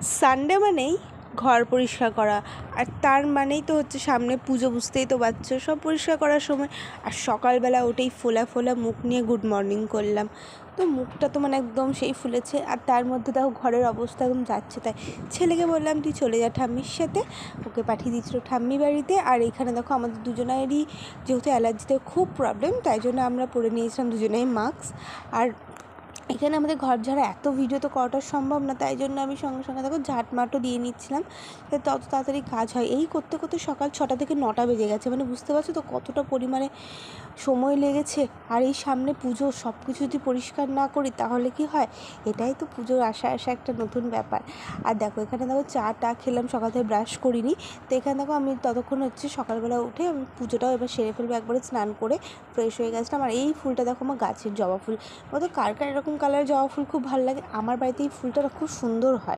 Sunday মানেই ঘর পরিষ্কার করা, আর তার মানেই তো হচ্ছে সামনে পুজো, বুঝতেই তো পারছো। সব পরিষ্কার করার সময় আর সকালবেলা উঠেই ফোলা ফোলা মুখ নিয়ে গুড মর্নিং করলাম, তো মুখটা তো মানে একদম সেই ফুলেছে। আর তার মধ্যে দেখো ঘরের অবস্থা একদম যাচ্ছে তাই। ছেলেকে বললাম তুই চলে যা ঠাম্মির সাথে, ওকে পাঠিয়ে দিচ্ছিলো ঠাম্মি বাড়িতে। আর এখানে দেখো আমাদের দুজনেরই যেহেতু অ্যালার্জিতে খুব প্রবলেম, তাই জন্য আমরা পরে নিয়েছিলাম দুজনেই মাস্ক। আর এখানে আমাদের ঘর ঝাড়া এত ভিডিও তো করাটা সম্ভব না, তাই জন্য আমি সঙ্গে সঙ্গে দেখো ঝাঁটমাটও দিয়ে নিচ্ছিলাম, তত তাড়াতাড়ি কাজ হয়। এই করতে করতে সকাল 6টা থেকে 9টা বেজে গেছে, মানে বুঝতে পারছো তো কতটা পরিমাণে সময় লেগেছে। আর এই সামনে পুজো, সব কিছু যদি পরিষ্কার না করি তাহলে কি হয়? এটাই তো পুজোর আসা একটা নতুন ব্যাপার। আর দেখো এখানে দেখো চা খেলাম, সকাল থেকে ব্রাশ করিনি, তো এখানে দেখো আমি ততক্ষণ হচ্ছে সকালবেলা উঠে আমি পুজোটাও এবার সেরে ফেলবো, একবারে স্নান করে ফ্রেশ হয়ে গেছিলাম। আর এই ফুলটা দেখো আমার গাছের জবা ফুল, বলতো কার কার এরকম কালারের জবা ফুল খুব ভালো লাগে। আমার বাড়িতে এই ফুলটা খুব সুন্দর হয়।